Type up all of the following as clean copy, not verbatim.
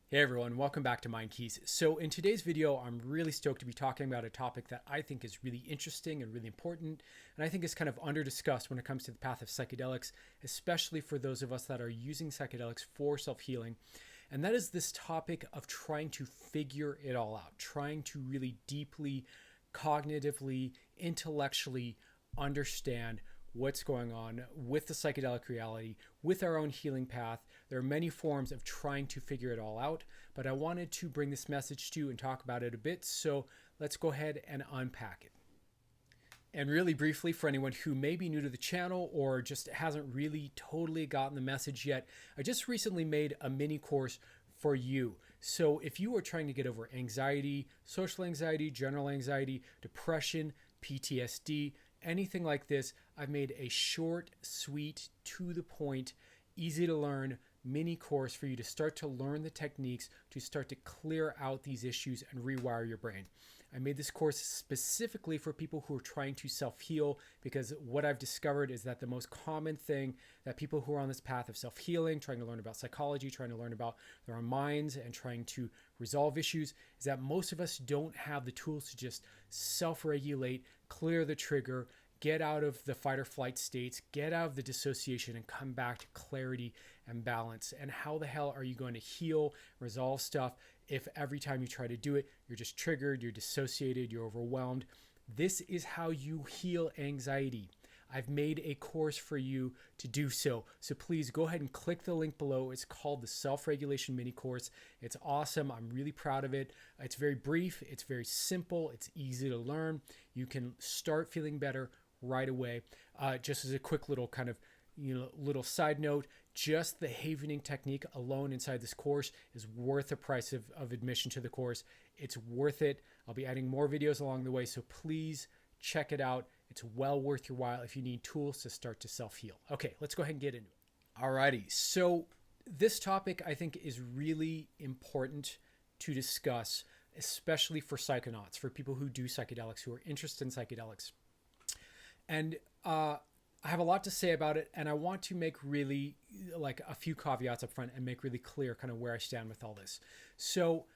Hey everyone, welcome back to Mind Keys. So in today's video, I'm really stoked to be talking about a topic that I think is really interesting and really important, and I think is kind of under discussed when it comes to the path of psychedelics, especially for those of us that are using psychedelics for self-healing. And that is this topic of trying to figure it all out, trying to really deeply, cognitively, intellectually understand what's going on with the psychedelic reality, with our own healing path. There are many forms of trying to figure it all out, but I wanted to bring this message to you and talk about it a bit. So let's go ahead and unpack it. And really briefly, for anyone who may be new to the channel or just hasn't really totally gotten the message yet, I just recently made a mini course for you. So if you are trying to get over anxiety, social anxiety, general anxiety, depression, PTSD, anything like this, I've made a short, sweet, to the point, easy to learn mini course for you to start to learn the techniques to start to clear out these issues and rewire your brain. I made this course specifically for people who are trying to self-heal, because what I've discovered is that the most common thing that people who are on this path of self-healing, trying to learn about psychology, trying to learn about their own minds and trying to resolve issues, is that most of us don't have the tools to just self-regulate, clear the trigger, get out of the fight or flight states, get out of the dissociation and come back to clarity and balance. And how the hell are you going to heal, resolve stuff if every time you try to do it, you're just triggered, you're dissociated, you're overwhelmed? This is how you heal anxiety. I've made a course for you to do so. So please go ahead and click the link below. It's called the Self-Regulation Mini Course. It's awesome. I'm really proud of it. It's very brief. It's very simple. It's easy to learn. You can start feeling better right away. Just as a quick little kind of little side note, just the havening technique alone inside this course is worth the price of admission to the course. It's worth it. I'll be adding more videos along the way, so please check it out. It's well worth your while if you need tools to start to self-heal. Okay, let's go ahead and get into it. Alrighty, so this topic I think is really important to discuss, especially for psychonauts, for people who do psychedelics, who are interested in psychedelics. And I have a lot to say about it, and I want to make really like a few caveats up front and make really clear kind of where I stand with all this. So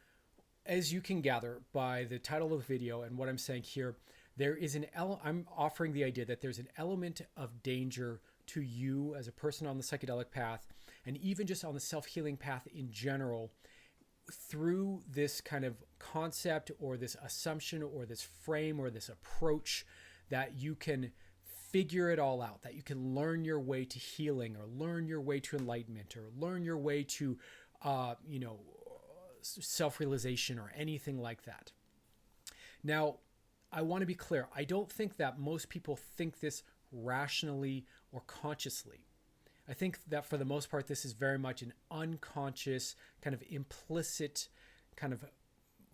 as you can gather by the title of the video and what I'm saying here, there is I'm offering the idea that there's an element of danger to you as a person on the psychedelic path, and even just on the self-healing path in general, through this kind of concept or this assumption or this frame or this approach that you can figure it all out, that you can learn your way to healing or learn your way to enlightenment or learn your way to, self-realization or anything like that. Now, I want to be clear. I don't think that most people think this rationally or consciously. I think that for the most part, this is very much an unconscious, kind of implicit kind of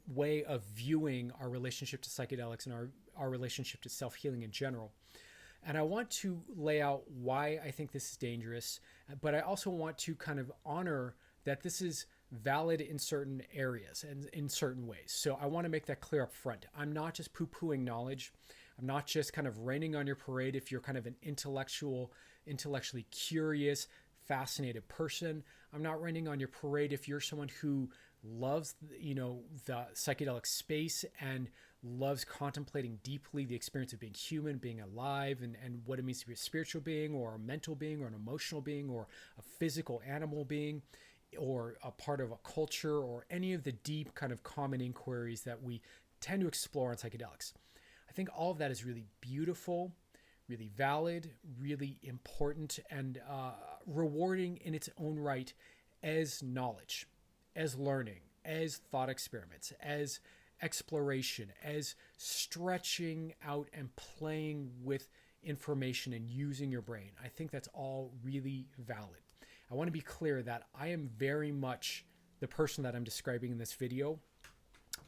way of viewing our relationship to psychedelics and our relationship to self-healing in general. And I want to lay out why I think this is dangerous, but I also want to kind of honor that this is valid in certain areas and in certain ways. So I want to make that clear up front. I'm not just poo-pooing knowledge. I'm not just kind of raining on your parade if you're kind of an intellectually curious, fascinated person. I'm not raining on your parade if you're someone who loves, the psychedelic space and loves contemplating deeply the experience of being human, being alive, and what it means to be a spiritual being or a mental being or an emotional being or a physical animal being or a part of a culture or any of the deep kind of common inquiries that we tend to explore on psychedelics. I think all of that is really beautiful, really valid, really important, and rewarding in its own right as knowledge, as learning, as thought experiments, as exploration, as stretching out and playing with information and using your brain. I think that's all really valid. I want to be clear that I am very much the person that I'm describing in this video.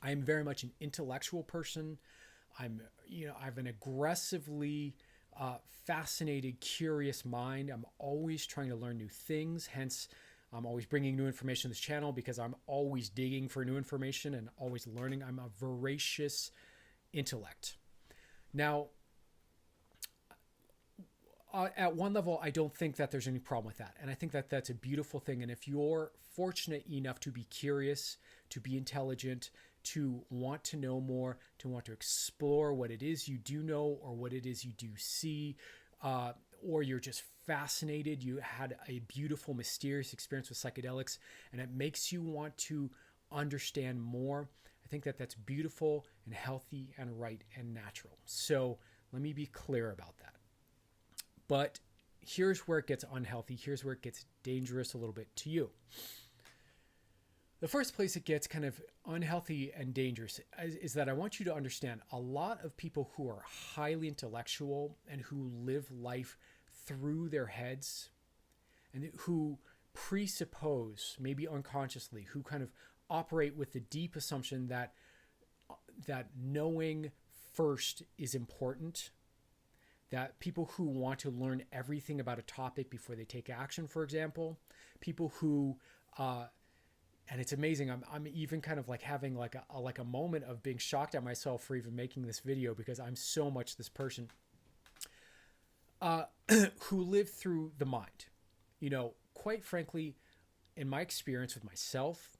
I am very much an intellectual person. I have an aggressively fascinated, curious mind. I'm always trying to learn new things. Hence, I'm always bringing new information to this channel because I'm always digging for new information and always learning. I'm a voracious intellect. Now, At one level, I don't think that there's any problem with that. And I think that that's a beautiful thing. And if you're fortunate enough to be curious, to be intelligent, to want to know more, to want to explore what it is you do know or what it is you do see, or you're just fascinated, you had a beautiful, mysterious experience with psychedelics, and it makes you want to understand more, I think that that's beautiful and healthy and right and natural. So let me be clear about that. But here's where it gets unhealthy. Here's where it gets dangerous a little bit to you. The first place it gets kind of unhealthy and dangerous is that I want you to understand a lot of people who are highly intellectual and who live life through their heads and who presuppose, maybe unconsciously, who kind of operate with the deep assumption that knowing first is important. That people who want to learn everything about a topic before they take action, for example, people who, and it's amazing. I'm even kind of like having like a moment of being shocked at myself for even making this video because I'm so much this person who live through the mind. You know, quite frankly, in my experience with myself,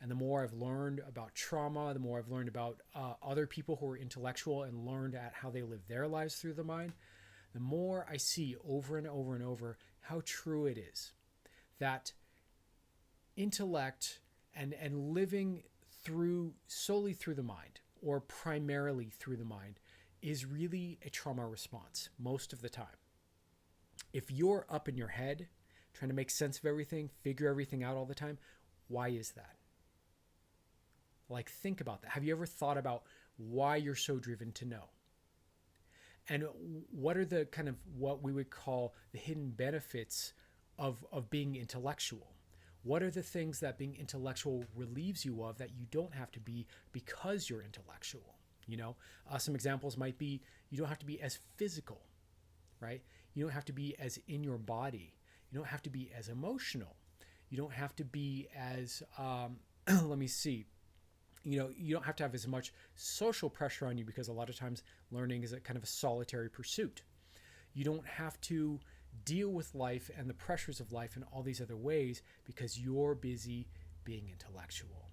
and the more I've learned about trauma, the more I've learned about other people who are intellectual and learned at how they live their lives through the mind, the more I see over and over and over how true it is that intellect and living through solely through the mind or primarily through the mind is really a trauma response most of the time. If you're up in your head trying to make sense of everything, figure everything out all the time, why is that? Like, think about that. Have you ever thought about why you're so driven to know? And what are the kind of what we would call the hidden benefits of being intellectual? What are the things that being intellectual relieves you of that you don't have to be because you're intellectual? You know, some examples might be you don't have to be as physical, right? You don't have to be as in your body. You don't have to be as emotional. You don't have to be as, let me see. You know, you don't have to have as much social pressure on you because a lot of times learning is a kind of a solitary pursuit. You don't have to deal with life and the pressures of life in all these other ways because you're busy being intellectual.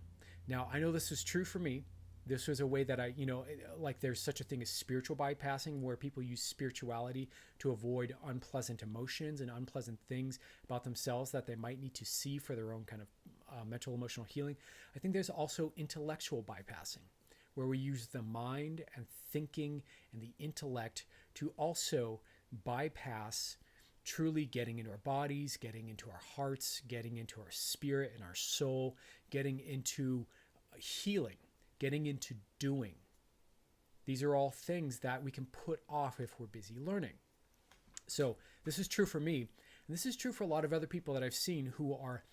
Now, I know this is true for me. This was a way that I, you know, like there's such a thing as spiritual bypassing where people use spirituality to avoid unpleasant emotions and unpleasant things about themselves that they might need to see for their own kind of mental emotional healing. I think there's also intellectual bypassing where we use the mind and thinking and the intellect to also bypass truly getting into our bodies, getting into our hearts, getting into our spirit and our soul, getting into healing, getting into doing. These are all things that we can put off if we're busy learning. So this is true for me. And this is true for a lot of other people that I've seen who are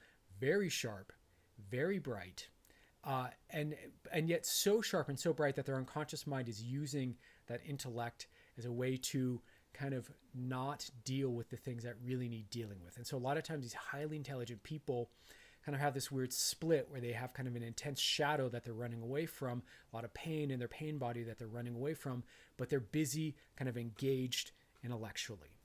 very sharp, very bright, and yet so sharp and so bright that their unconscious mind is using that intellect as a way to kind of not deal with the things that really need dealing with. And so a lot of times these highly intelligent people kind of have this weird split where they have kind of an intense shadow that they're running away from, a lot of pain in their pain body that they're running away from, but they're busy kind of engaged intellectually.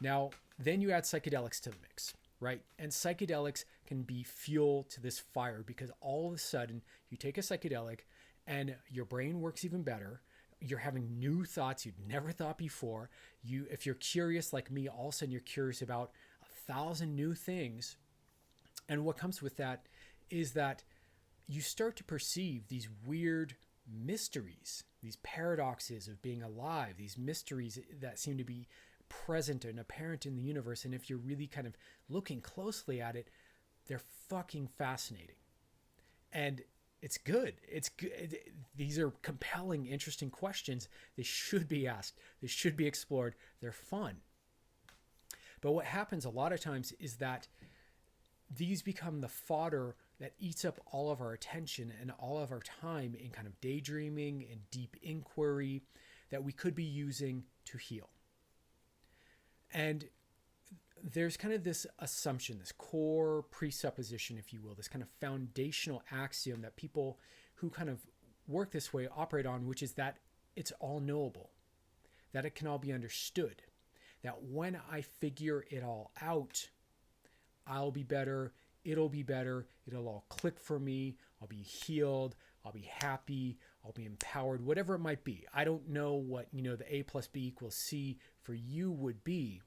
Now, then you add psychedelics to the mix, right? And psychedelics can be fuel to this fire because all of a sudden you take a psychedelic and your brain works even better. You're having new thoughts you'd never thought before. If you're curious like me, all of a sudden you're curious about 1,000 new things. And what comes with that is that you start to perceive these weird mysteries, these paradoxes of being alive, these mysteries that seem to be present and apparent in the universe. And if you're really kind of looking closely at it, they're fucking fascinating. And it's good. It's good. These are compelling, interesting questions. They should be asked. They should be explored. They're fun. But what happens a lot of times is that these become the fodder that eats up all of our attention and all of our time in kind of daydreaming and deep inquiry that we could be using to heal. And there's kind of this assumption, this core presupposition, if you will, this kind of foundational axiom that people who kind of work this way operate on, which is that it's all knowable, that it can all be understood, that when I figure it all out, I'll be better, it'll all click for me, I'll be healed, I'll be happy, I'll be empowered, whatever it might be. I don't know what, the A plus B equals C for you would be,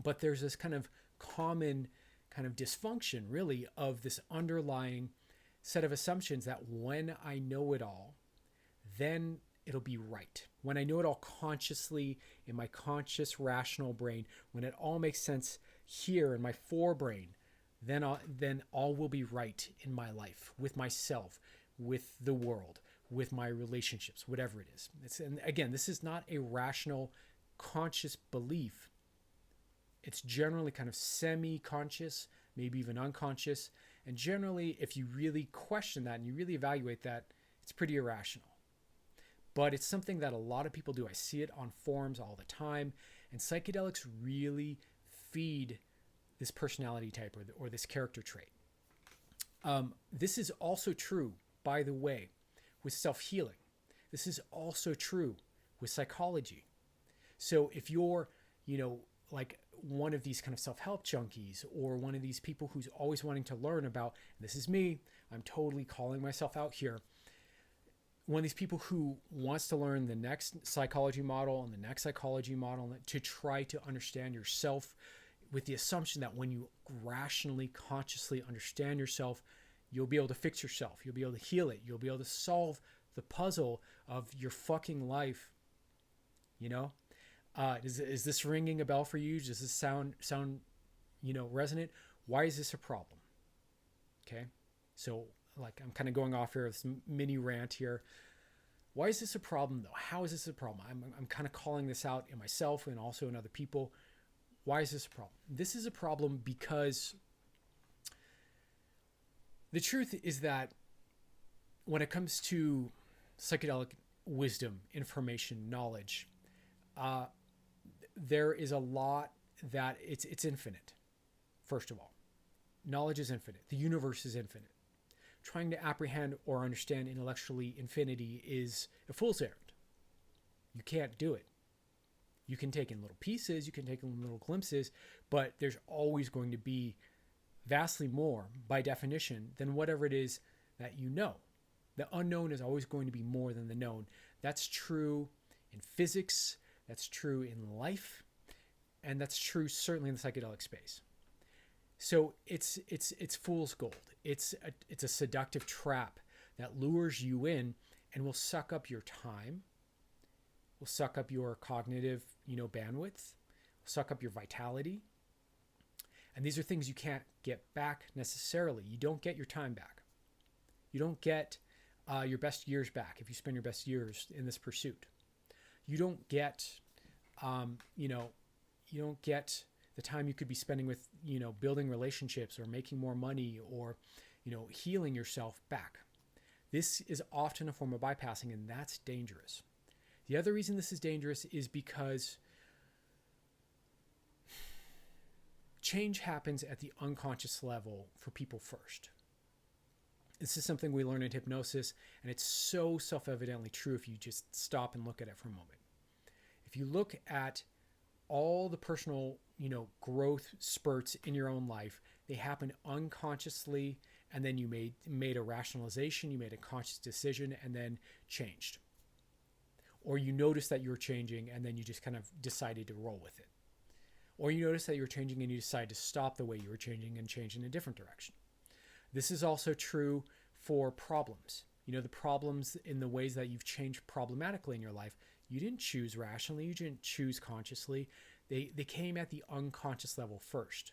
but there's this kind of common kind of dysfunction really of this underlying set of assumptions that when I know it all, then it'll be right. When I know it all consciously in my conscious rational brain, when it all makes sense here in my forebrain, then all will be right in my life, with myself, with the world, with my relationships, whatever it is. And again, this is not a rational, conscious belief. It's generally kind of semi-conscious, maybe even unconscious. And generally, if you really question that and you really evaluate that, it's pretty irrational. But it's something that a lot of people do. I see it on forums all the time. And psychedelics really feed this personality type or this character trait. This is also true, by the way, with self-healing. This is also true with psychology. So if you're, like one of these kind of self-help junkies or one of these people who's always wanting to learn about, and this is me, I'm totally calling myself out here, one of these people who wants to learn the next psychology model and the next psychology model to try to understand yourself with the assumption that when you rationally, consciously understand yourself, you'll be able to fix yourself. You'll be able to heal it. You'll be able to solve the puzzle of your fucking life. Is this ringing a bell for you? Does this sound resonant? Why is this a problem? Okay. So I'm kind of going off here with some mini rant here. Why is this a problem though? How is this a problem? I'm kind of calling this out in myself and also in other people. Why is this a problem? This is a problem because the truth is that when it comes to psychedelic wisdom, information, knowledge, there is a lot that it's infinite. First of all, knowledge is infinite. The universe is infinite. Trying to apprehend or understand intellectually infinity is a fool's errand. You can't do it. You can take in little pieces, you can take in little glimpses, but there's always going to be vastly more, by definition, than whatever it is that you know. The unknown is always going to be more than the known. That's true in physics, that's true in life, and that's true certainly in the psychedelic space. So it's fool's gold. It's a seductive trap that lures you in and will suck up your time, will suck up your cognitive, bandwidth, will suck up your vitality. And these are things you can't get back necessarily. You don't get your time back. You don't get your best years back if you spend your best years in this pursuit. You don't get, you don't get the time you could be spending with, building relationships or making more money or, healing yourself back. This is often a form of bypassing, and that's dangerous. The other reason this is dangerous is because change happens at the unconscious level for people first. This is something we learn in hypnosis, and it's so self-evidently true if you just stop and look at it for a moment. If you look at all the personal, growth spurts in your own life, they happen unconsciously, and then you made a rationalization, you made a conscious decision, and then changed. Or you noticed that you were changing, and then you just kind of decided to roll with it. Or you noticed that you were changing, and you decided to stop the way you were changing and change in a different direction. This is also true for problems. The problems in the ways that you've changed problematically in your life, you didn't choose rationally, you didn't choose consciously. They came at the unconscious level first.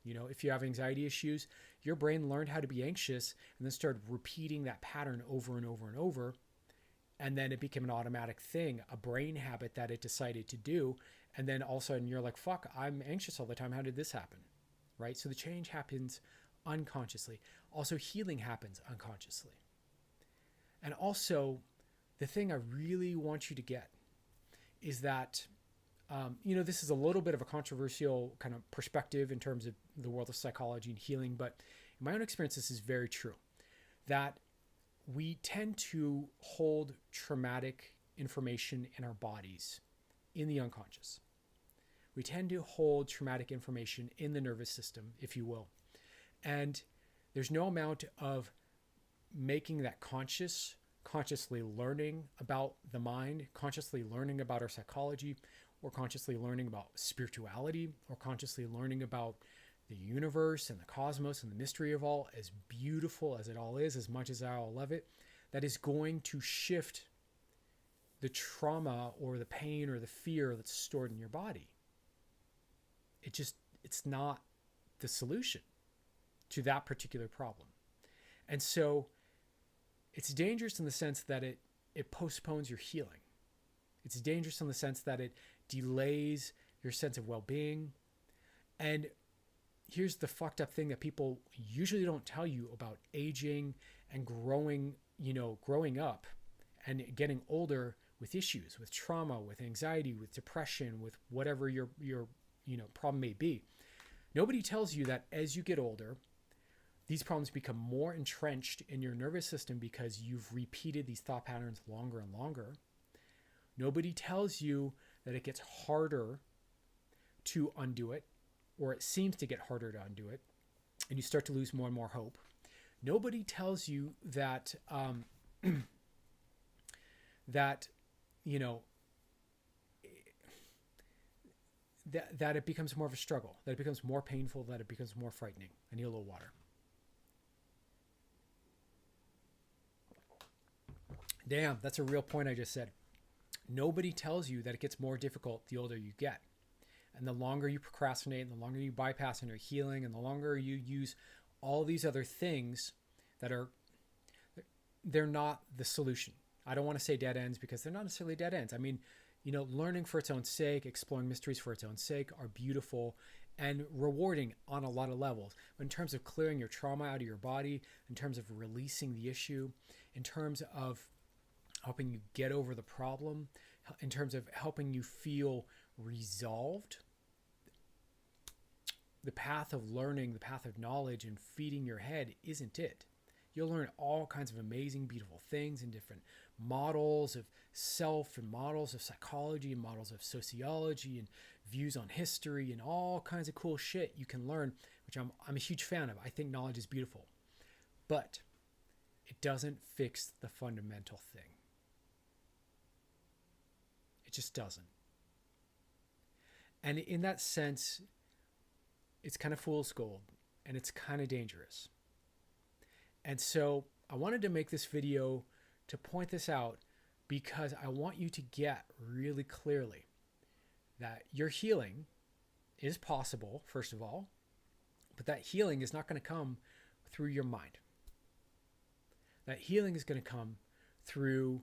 If you have anxiety issues, your brain learned how to be anxious and then started repeating that pattern over and over and over. And then it became an automatic thing, a brain habit that it decided to do. And then all of a sudden you're like, fuck, I'm anxious all the time. How did this happen? Right? So the change happens unconsciously. Also, healing happens unconsciously. And also, the thing I really want you to get is that, this is a little bit of a controversial kind of perspective in terms of the world of psychology and healing, but in my own experience, this is very true, that we tend to hold traumatic information in our bodies in the unconscious. we tend to hold traumatic information in the nervous system, if you will. And there's no amount of making that consciously learning about the mind, consciously learning about our psychology, or consciously learning about spirituality, or consciously learning about the universe and the cosmos and the mystery of all, as beautiful as it all is, as much as I all love it, that is going to shift the trauma or the pain or the fear that's stored in your body. It's not the solution to that particular problem. And so it's dangerous in the sense that it postpones your healing. It's dangerous in the sense that it delays your sense of well-being. And here's the fucked up thing that people usually don't tell you about aging and growing up and getting older with issues, with trauma, with anxiety, with depression, with whatever your problem may be. Nobody tells you that as you get older, these problems become more entrenched in your nervous system because you've repeated these thought patterns longer and longer. Nobody tells you that it gets harder to undo it, or it seems to get harder to undo it, and you start to lose more and more hope. Nobody tells you that that it becomes more of a struggle, that it becomes more painful, that it becomes more frightening. I need a little water. Damn, that's a real point I just said. Nobody tells you that it gets more difficult the older you get. And the longer you procrastinate, and the longer you bypass on your healing, and the longer you use all these other things that they're not the solution. I don't want to say dead ends because they're not necessarily dead ends. I mean, learning for its own sake, exploring mysteries for its own sake are beautiful and rewarding on a lot of levels. But in terms of clearing your trauma out of your body, in terms of releasing the issue, in terms of helping you get over the problem, in terms of helping you feel resolved, the path of learning, the path of knowledge and feeding your head isn't it. You'll learn all kinds of amazing, beautiful things in different models of self and models of psychology and models of sociology and views on history and all kinds of cool shit you can learn, which I'm a huge fan of. I think knowledge is beautiful, but it doesn't fix the fundamental thing. It just doesn't. And in that sense, it's kind of fool's gold and it's kind of dangerous. And so I wanted to make this video to point this out because I want you to get really clearly that your healing is possible, first of all, but that healing is not going to come through your mind. That healing is going to come through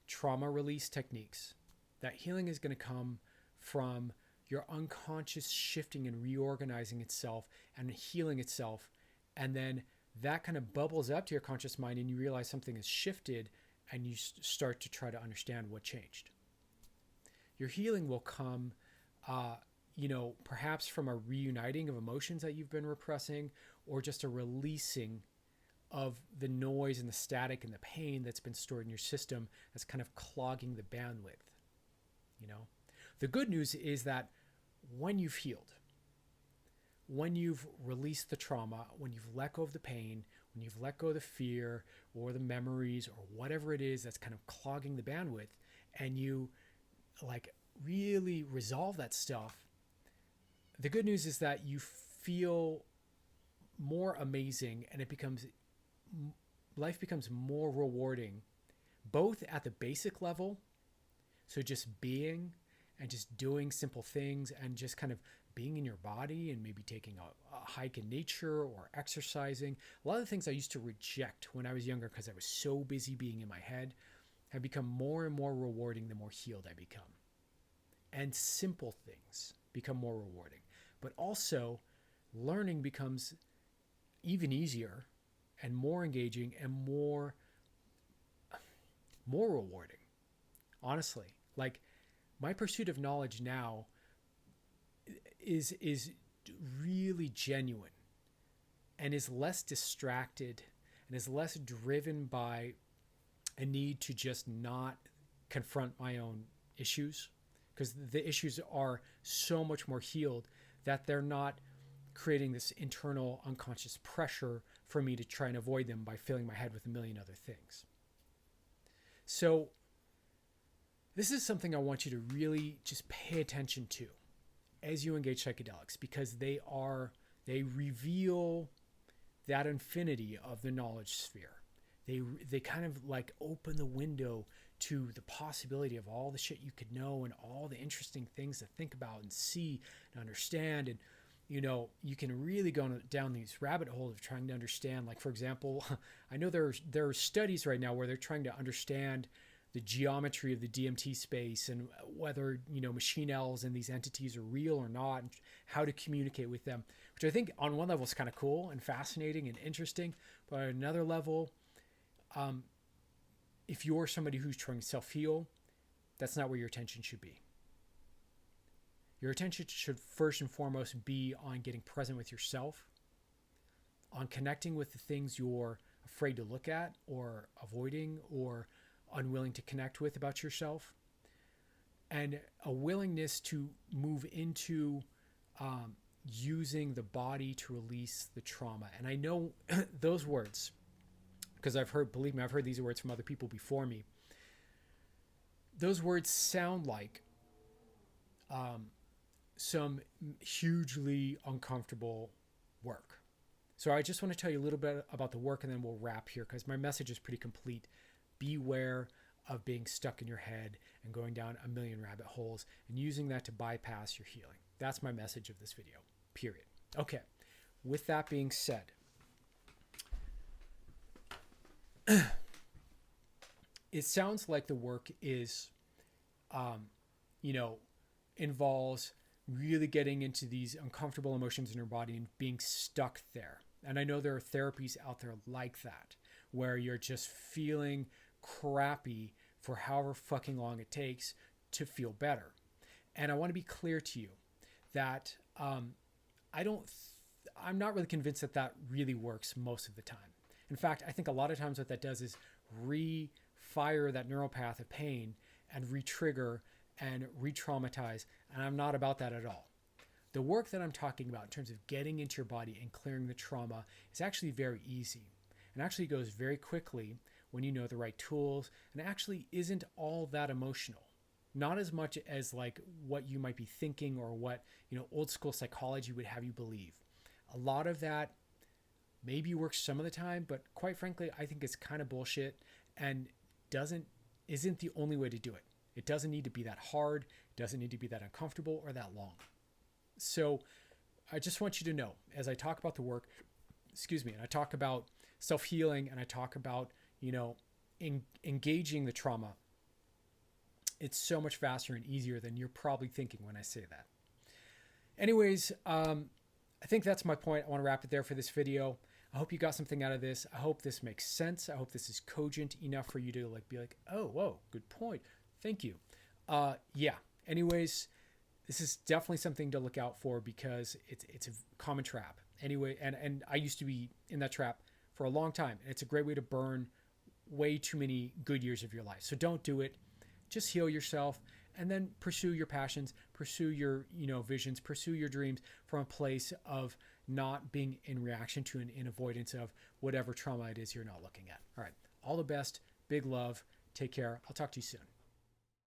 trauma release techniques. That healing is going to come from your unconscious shifting and reorganizing itself and healing itself. And then that kind of bubbles up to your conscious mind and you realize something has shifted and you start to try to understand what changed. Your healing will come, perhaps from a reuniting of emotions that you've been repressing, or just a releasing of the noise and the static and the pain that's been stored in your system that's kind of clogging the bandwidth. The good news is that when you've healed, when you've released the trauma, when you've let go of the pain, when you've let go of the fear or the memories or whatever it is that's kind of clogging the bandwidth, and you really resolve that stuff, the good news is that you feel more amazing and life becomes more rewarding, both at the basic level, so just being and just doing simple things and just kind of being in your body and maybe taking a hike in nature or exercising. A lot of the things I used to reject when I was younger because I was so busy being in my head have become more and more rewarding the more healed I become. And simple things become more rewarding. But also, learning becomes even easier and more engaging and more rewarding. Honestly, my pursuit of knowledge now is really genuine and is less distracted and is less driven by a need to just not confront my own issues. because the issues are so much more healed that they're not creating this internal unconscious pressure for me to try and avoid them by filling my head with a million other things. So this is something I want you to really just pay attention to as you engage psychedelics, because they reveal that infinity of the knowledge sphere. They kind of like open the window to the possibility of all the shit you could know and all the interesting things to think about and see and understand. And you can really go down these rabbit holes of trying to understand, like, for example, I know there are studies right now where they're trying to understand the geometry of the DMT space and whether, machine L's and these entities are real or not, and how to communicate with them, which I think on one level is kind of cool and fascinating and interesting. But on another level, if you're somebody who's trying to self-heal, that's not where your attention should be. Your attention should first and foremost be on getting present with yourself, on connecting with the things you're afraid to look at or avoiding or unwilling to connect with about yourself, and a willingness to move into using the body to release the trauma. And I know those words, because believe me, I've heard these words from other people before me. Those words sound like some hugely uncomfortable work. So I just want to tell you a little bit about the work, and then we'll wrap here, because my message is pretty complete. Beware of being stuck in your head and going down a million rabbit holes and using that to bypass your healing. That's my message of this video, period. Okay, with that being said, it sounds like the work is, involves really getting into these uncomfortable emotions in your body and being stuck there. And I know there are therapies out there like that, where you're just feeling crappy for however fucking long it takes to feel better. And I want to be clear to you that I'm not really convinced that really works most of the time. In fact, I think a lot of times what that does is re-fire that neural path of pain and re-trigger and re-traumatize. And I'm not about that at all. The work that I'm talking about in terms of getting into your body and clearing the trauma is actually very easy, and actually goes very quickly when you know the right tools, and actually isn't all that emotional. Not as much as like what you might be thinking or what, old school psychology would have you believe. A lot of that maybe works some of the time, but quite frankly, I think it's kind of bullshit and isn't the only way to do it. It doesn't need to be that hard. It doesn't need to be that uncomfortable or that long. So I just want you to know, as I talk about the work, and I talk about self-healing, and I talk about, engaging the trauma, it's so much faster and easier than you're probably thinking when I say that. Anyways, I think that's my point. I want to wrap it there for this video. I hope you got something out of this. I hope this makes sense. I hope this is cogent enough for you to be like, oh, whoa, good point. Thank you. Yeah. Anyways, this is definitely something to look out for, because it's a common trap. Anyway, and I used to be in that trap for a long time. And it's a great way to burn way too many good years of your life. So don't do it. Just heal yourself, and then pursue your passions, pursue your, visions, pursue your dreams from a place of not being in reaction to and in avoidance of whatever trauma it is you're not looking at. All right. All the best. Big love. Take care. I'll talk to you soon.